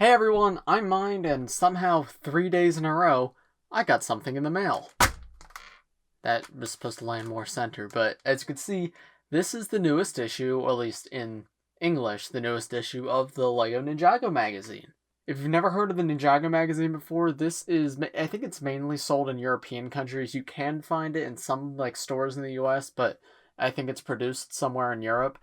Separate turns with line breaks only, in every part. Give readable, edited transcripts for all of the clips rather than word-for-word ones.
Hey everyone, I'm Mind, and somehow 3 days in a row, I got something in the mail. That was supposed to land more center, but as you can see, this is the newest issue, or at least in English, the newest issue of the LEGO Ninjago magazine. If you've never heard of the Ninjago magazine before, I think it's mainly sold in European countries. You can find it in some, stores in the US, but I think it's produced somewhere in Europe.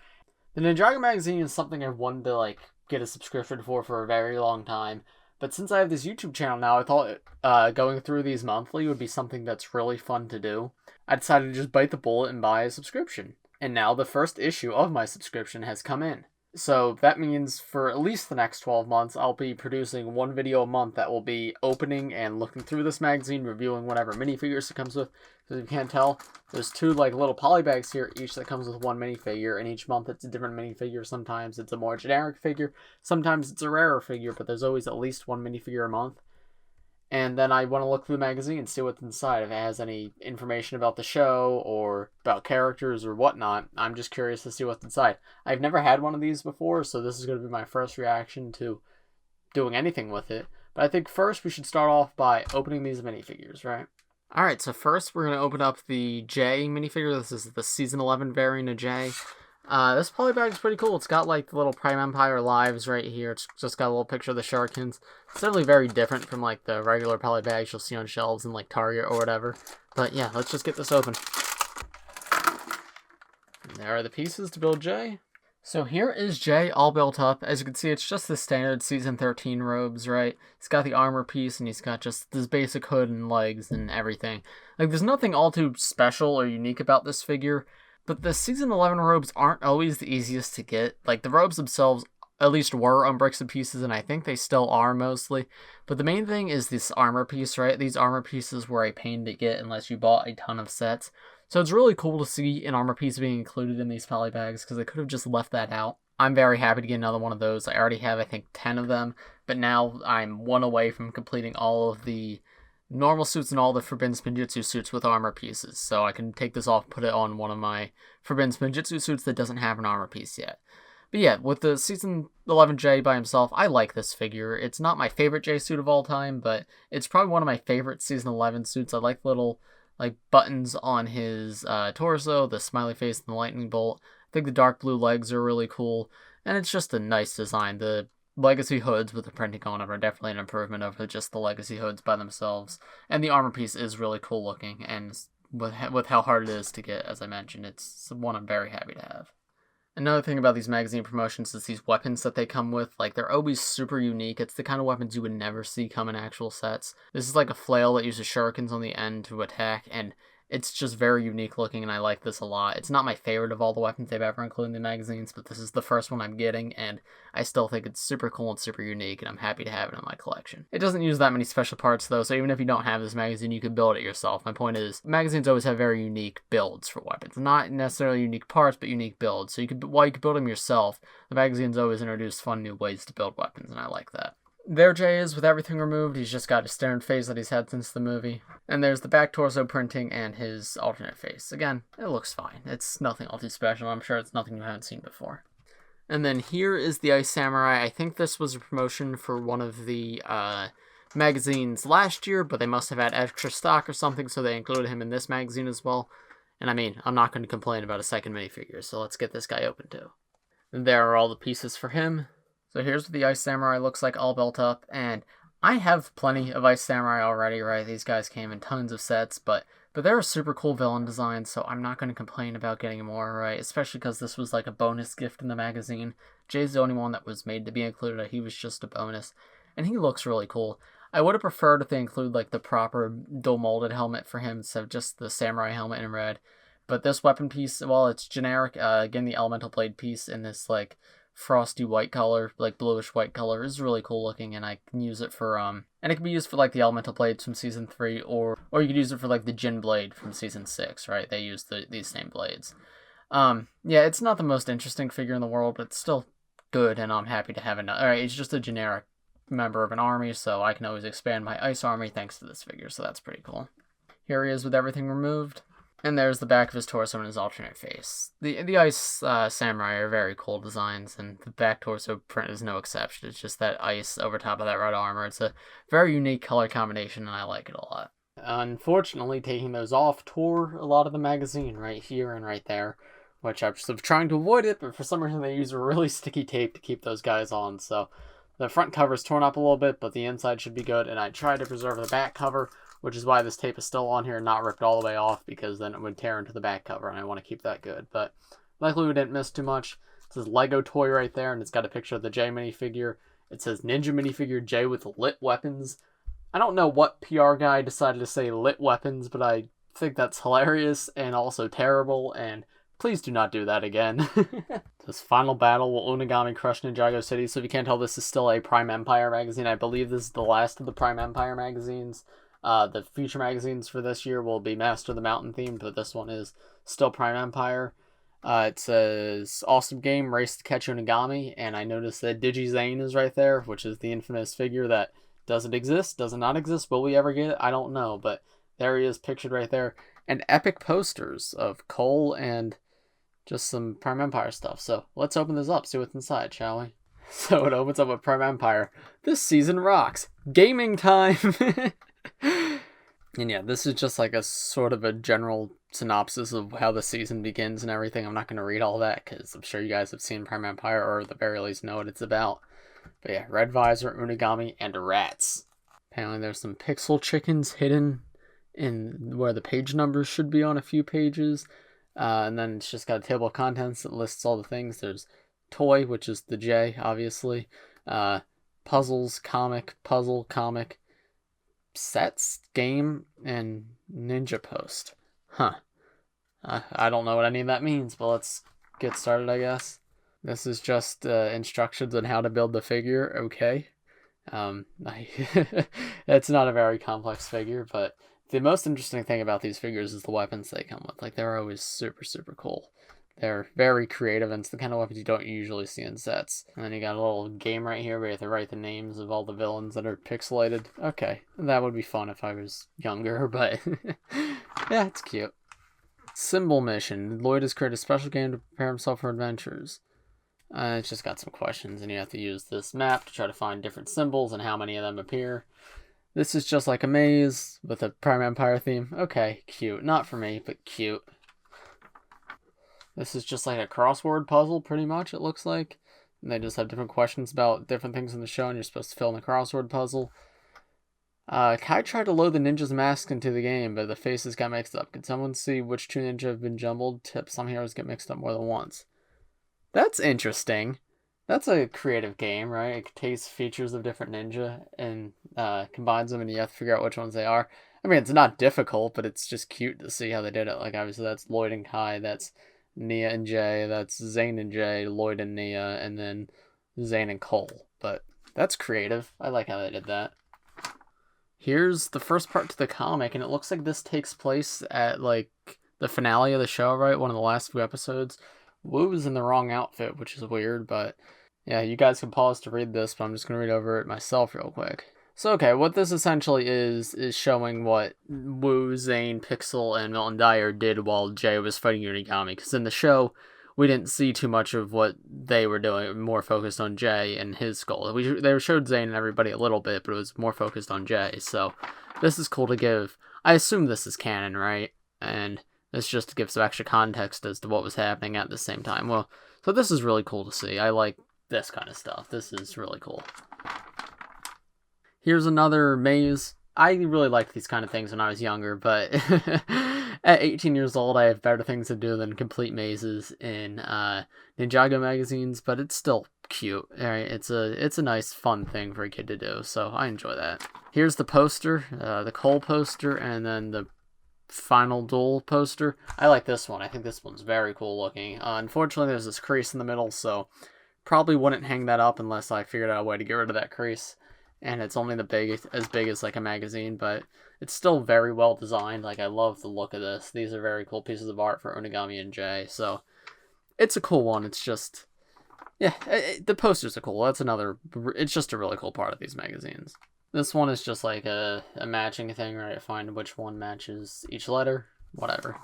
The Ninjago magazine is something I've wanted to get a subscription for a very long time. But since I have this YouTube channel now, I thought going through these monthly would be something that's really fun to do. I decided to just bite the bullet and buy a subscription. And now the first issue of my subscription has come in. So that means for at least the next 12 months, I'll be producing one video a month that will be opening and looking through this magazine, reviewing whatever minifigures it comes with. So if you can't tell, there's two little poly bags here, each that comes with one minifigure, and each month it's a different minifigure. Sometimes it's a more generic figure, sometimes it's a rarer figure, but there's always at least one minifigure a month. And then I want to look through the magazine and see what's inside. If it has any information about the show or about characters or whatnot, I'm just curious to see what's inside. I've never had one of these before, so this is going to be my first reaction to doing anything with it. But I think first we should start off by opening these minifigures, right? Alright, so first we're going to open up the J minifigure. This is the Season 11 variant of J. This poly bag is pretty cool. It's got the little Prime Empire lives right here. It's just got a little picture of the Shurikens. It's definitely very different from the regular poly bags you'll see on shelves in Target or whatever. But yeah, let's just get this open. And there are the pieces to build J. So here is J all built up. As you can see, it's just the standard Season 13 robes, right? He's got the armor piece and he's got just this basic hood and legs and everything. There's nothing all too special or unique about this figure. But the Season 11 robes aren't always the easiest to get. The robes themselves at least were on bricks and pieces, and I think they still are mostly. But the main thing is this armor piece, right? These armor pieces were a pain to get unless you bought a ton of sets. So it's really cool to see an armor piece being included in these poly bags, because they could have just left that out. I'm very happy to get another one of those. I already have, I think, 10 of them, but now I'm one away from completing all of the normal suits and all the Forbidden Spinjitzu suits with armor pieces. So I can take this off, put it on one of my Forbidden Spinjitzu suits that doesn't have an armor piece yet. But yeah, with the Season 11 J by himself, I like this figure. It's not my favorite J suit of all time, but it's probably one of my favorite Season 11 suits. I like little buttons on his torso, the smiley face, and the lightning bolt. I think the dark blue legs are really cool, and it's just a nice design. The Legacy hoods with the printing on them are definitely an improvement over just the Legacy hoods by themselves. And the armor piece is really cool looking, and with how hard it is to get, as I mentioned, it's one I'm very happy to have. Another thing about these magazine promotions is these weapons that they come with. They're always super unique. It's the kind of weapons you would never see come in actual sets. This is a flail that uses shurikens on the end to attack, and it's just very unique looking, and I like this a lot. It's not my favorite of all the weapons they've ever included in the magazines, but this is the first one I'm getting, and I still think it's super cool and super unique, and I'm happy to have it in my collection. It doesn't use that many special parts, though, so even if you don't have this magazine, you could build it yourself. My point is, magazines always have very unique builds for weapons. Not necessarily unique parts, but unique builds. So while you could build them yourself, the magazines always introduce fun new ways to build weapons, and I like that. There Jay is with everything removed. He's just got his standard face that he's had since the movie. And there's the back torso printing and his alternate face. Again, it looks fine. It's nothing all too special. I'm sure it's nothing you haven't seen before. And then here is the Ice Samurai. I think this was a promotion for one of the magazines last year, but they must have had extra stock or something, so they included him in this magazine as well. And I mean, I'm not going to complain about a second minifigure, so let's get this guy open too. And there are all the pieces for him. So here's what the Ice Samurai looks like all built up, and I have plenty of Ice Samurai already, right? These guys came in tons of sets, but they're a super cool villain design, so I'm not going to complain about getting more, right? Especially because this was a bonus gift in the magazine. Jay's the only one that was made to be included. He was just a bonus, and he looks really cool. I would have preferred if they include the proper dual molded helmet for him instead of just the samurai helmet in red. But this weapon piece, well, it's generic. Again, the elemental blade piece in this frosty white color, bluish white color, is really cool looking, and I can use it for and it can be used for the elemental blades from season 3, or you could use it for the Jin blade from season 6, right? They use these same blades. Yeah, it's not the most interesting figure in the world, but it's still good, and I'm happy to have it. Alright, it's just a generic member of an army, so I can always expand my ice army thanks to this figure, so that's pretty cool. Here he is with everything removed. And there's the back of his torso and his alternate face. The ice samurai are very cool designs, and the back torso print is no exception. It's just that ice over top of that red armor. It's a very unique color combination, and I like it a lot. Unfortunately, taking those off tore a lot of the magazine right here and right there, which I'm sort of trying to avoid it, but for some reason they use a really sticky tape to keep those guys on, so the front cover is torn up a little bit, but the inside should be good, and I tried to preserve the back cover, which is why this tape is still on here and not ripped all the way off, because then it would tear into the back cover, and I want to keep that good. But luckily we didn't miss too much. It says Lego toy right there, and it's got a picture of the J minifigure. It says Ninja minifigure J with lit weapons. I don't know what PR guy decided to say lit weapons, but I think that's hilarious and also terrible, and please do not do that again. This final battle will Unigami crush Ninjago City. So if you can't tell, this is still a Prime Empire magazine. I believe this is the last of the Prime Empire magazines. The future magazines for this year will be Master of the Mountain themed, but this one is still Prime Empire. It says, awesome game, race to catch Unigami. And I noticed that DigiZane is right there, which is the infamous figure that does it exist? Does it not exist? Will we ever get it? I don't know, but there he is pictured right there. And epic posters of Cole and just some Prime Empire stuff. So let's open this up, see what's inside, shall we? So it opens up with Prime Empire. This season rocks. Gaming time! And yeah, this is just like a sort of a general synopsis of how the season begins and everything. I'm not going to read all that because I'm sure you guys have seen Prime Empire, or at the very least know what it's about. But yeah, red visor, Unigami, and rats. Apparently there's some pixel chickens hidden in where the page numbers should be on a few pages. And then it's just got a table of contents that lists all the things. There's toy, which is the J, obviously. Puzzles, comic, puzzle, comic, sets, game, and ninja post. Huh. I don't know what any of that means, but let's get started, I guess. This is just instructions on how to build the figure. Okay. It's not a very complex figure, but the most interesting thing about these figures is the weapons they come with. Like, they're always super, super cool. They're very creative, and it's the kind of weapons you don't usually see in sets. And then you got a little game right here where you have to write the names of all the villains that are pixelated. Okay, that would be fun if I was younger, but yeah, it's cute. Symbol mission. Lloyd has created a special game to prepare himself for adventures. It's just got some questions, and you have to use this map to try to find different symbols and how many of them appear. This is just like a maze with a Prime Empire theme. Okay, cute. Not for me, but cute. This is just like a crossword puzzle, pretty much, it looks like. And they just have different questions about different things in the show, and you're supposed to fill in the crossword puzzle. Kai tried to load the ninja's mask into the game, but the faces got mixed up. Could someone see which two ninja have been jumbled? Tips, some heroes get mixed up more than once. That's interesting. That's a creative game, right? It takes features of different ninja and combines them, and you have to figure out which ones they are. I mean, it's not difficult, but it's just cute to see how they did it. Like, obviously, that's Lloyd and Kai, that's Nia and Jay, that's Zane and Jay, Lloyd and Nia, and then Zane and Cole. But that's creative. I like how they did that. Here's the first part to the comic, and it looks like this takes place at, like, the finale of the show, right? One of the last few episodes. Woo's in the wrong outfit, which is weird, but yeah, you guys can pause to read this, but I'm just going to read over it myself real quick. So, okay, what this essentially is showing what Woo, Zane, Pixel, and Milton Dyer did while Jay was fighting Unigami, because in the show, we didn't see too much of what they were doing, more focused on Jay and his skull. They showed Zane and everybody a little bit, but it was more focused on Jay, so this is cool to give. I assume this is canon, right? And this just to give some extra context as to what was happening at the same time. Well, so this is really cool to see. I like this kind of stuff. This is really cool. Here's another maze. I really liked these kind of things when I was younger, but at 18 years old, I have better things to do than complete mazes in Ninjago magazines, but it's still cute. All right, it's a nice, fun thing for a kid to do, so I enjoy that. Here's the poster, the Cole poster, and then the Final Duel poster. I like this one. I think this one's very cool looking. Unfortunately, there's this crease in the middle, so probably wouldn't hang that up unless I figured out a way to get rid of that crease. And it's only as big as like a magazine, but it's still very well designed. Like, I love the look of this. These are very cool pieces of art for Unigami and Jay, so it's a cool one. It's just, yeah, the posters are cool. It's just a really cool part of these magazines. This one is just like a matching thing, right? Find which one matches each letter, whatever.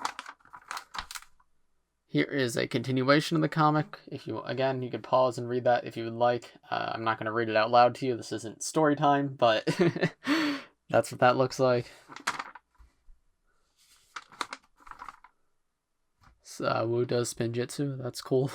Here is a continuation of the comic. If you, again, you could pause and read that if you would like. I'm not going to read it out loud to you. This isn't story time, but that's what that looks like. So, Wu does spinjitzu. That's cool.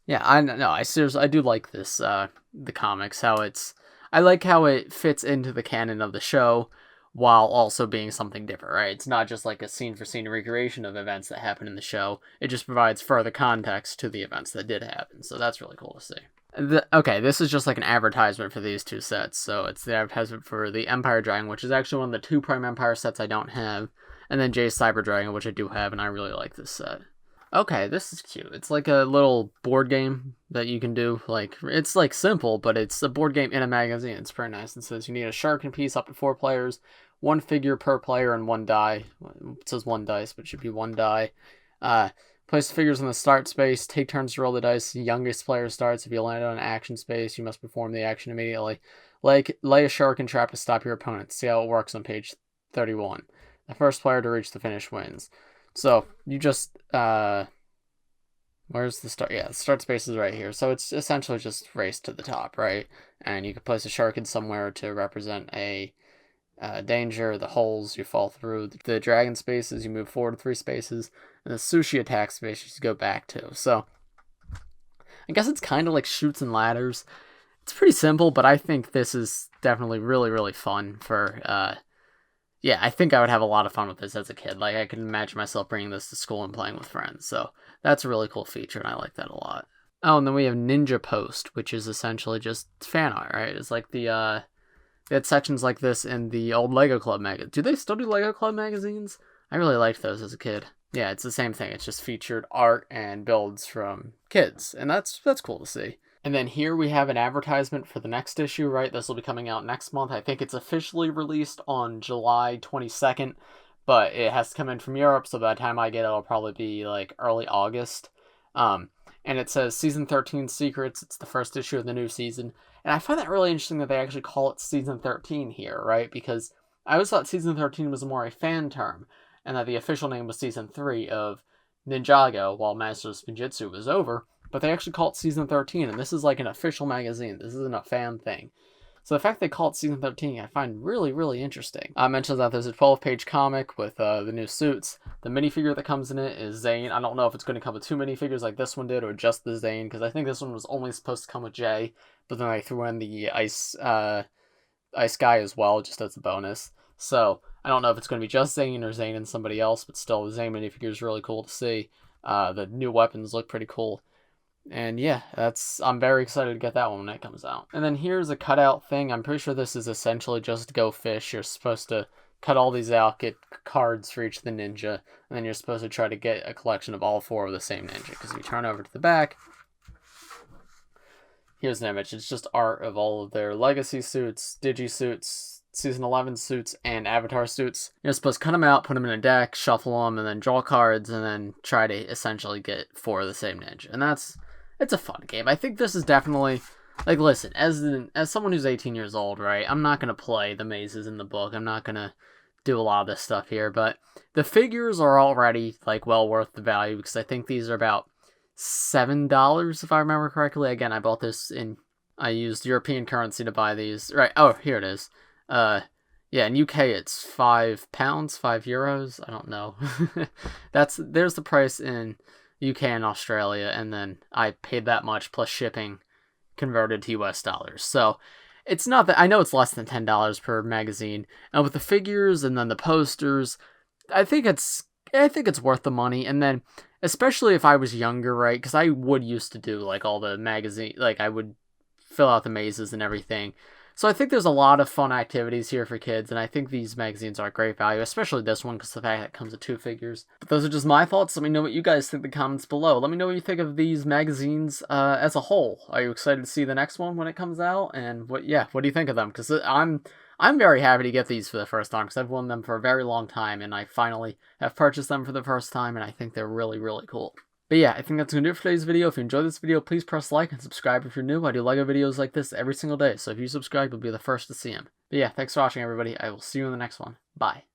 Yeah, I seriously, I do like this, the comics, I like how it fits into the canon of the show, while also being something different, right? It's not just like a scene-for-scene recreation of events that happen in the show, it just provides further context to the events that did happen, so that's really cool to see. Okay, this is just like an advertisement for these two sets, so it's the advertisement for the Empire Dragon, which is actually one of the 2 Prime Empire sets I don't have, and then Jay's Cyber Dragon, which I do have, and I really like this set. Okay, this is cute. It's like a little board game that you can do. Like, it's like simple, but it's a board game in a magazine. It's pretty nice. It says you need a shark and piece up to 4 players, 1 figure per player, and 1 die. It says 1 dice, but it should be 1 die. Place the figures in the start space. Take turns to roll the dice. The youngest player starts. If you land on an action space, you must perform the action immediately. Lay a shark and trap to stop your opponent. See how it works on page 31. The first player to reach the finish wins. So, you just, where's the start? Yeah, the start space is right here. So it's essentially just race to the top, right? And you can place a shark in somewhere to represent a danger. The holes you fall through. The dragon spaces, you move forward 3 spaces. And the sushi attack spaces you go back to. So, I guess it's kind of like Chutes and Ladders. It's pretty simple, but I think this is definitely really, really fun for, yeah, I think I would have a lot of fun with this as a kid. Like, I can imagine myself bringing this to school and playing with friends. So, that's a really cool feature, and I like that a lot. Oh, and then we have Ninja Post, which is essentially just fan art, right? It's like they had sections like this in the old Lego Club magazine. Do they still do Lego Club magazines? I really liked those as a kid. Yeah, it's the same thing. It's just featured art and builds from kids, and that's cool to see. And then here we have an advertisement for the next issue, right? This will be coming out next month. I think it's officially released on July 22nd, but it has to come in from Europe, so by the time I get it, it'll probably be like early August. And it says Season 13 Secrets. It's the first issue of the new season. And I find that really interesting that they actually call it Season 13 here, right? Because I always thought Season 13 was more a fan term, and that the official name was Season 3 of Ninjago, while Masters of Spinjitzu was over. But they actually call it Season 13, and this is like an official magazine. This isn't a fan thing. So the fact they call it Season 13, I find really, really interesting. I mentioned that there's a 12-page comic with the new suits. The minifigure that comes in it is Zane. I don't know if it's going to come with 2 minifigures like this one did, or just the Zane, because I think this one was only supposed to come with Jay, but then I threw in the Ice Guy as well, just as a bonus. So I don't know if it's going to be just Zane or Zane and somebody else, but still, the Zane minifigure is really cool to see. The new weapons look pretty cool. And yeah, I'm very excited to get that one when it comes out. And then here's a cutout thing. I'm pretty sure this is essentially just Go Fish. You're supposed to cut all these out, get cards for each of the ninja, and then you're supposed to try to get a collection of all 4 of the same ninja. Because if you turn over to the back, here's an image. It's just art of all of their legacy suits, digi suits, Season 11 suits, and Avatar suits. You're supposed to cut them out, put them in a deck, shuffle them, and then draw cards, and then try to essentially get 4 of the same ninja. And it's a fun game. I think this is definitely, like, listen, as someone who's 18 years old, right, I'm not going to play the mazes in the book. I'm not going to do a lot of this stuff here, but the figures are already, like, well worth the value, because I think these are about $7, if I remember correctly. Again, I used European currency to buy these. Right, oh, here it is. Yeah, in UK it's £5, €5. I don't know. There's the price in UK and Australia, and then I paid that much plus shipping converted to US dollars. So it's not that, I know it's less than $10 per magazine, and with the figures and then the posters, I think it's worth the money. And then especially if I was younger, right? Because I would used to do like all the magazine, like I would fill out the mazes and everything. So I think there's a lot of fun activities here for kids, and I think these magazines are great value, especially this one, because the fact that it comes with 2 figures. But those are just my thoughts. Let me know what you guys think in the comments below. Let me know what you think of these magazines as a whole. Are you excited to see the next one when it comes out? And what do you think of them? Because I'm very happy to get these for the first time, because I've wanted them for a very long time, and I finally have purchased them for the first time, and I think they're really, really cool. But yeah, I think that's going to do it for today's video. If you enjoyed this video, please press like and subscribe if you're new. I do LEGO videos like this every single day, so if you subscribe, you'll be the first to see them. But yeah, thanks for watching, everybody. I will see you in the next one. Bye.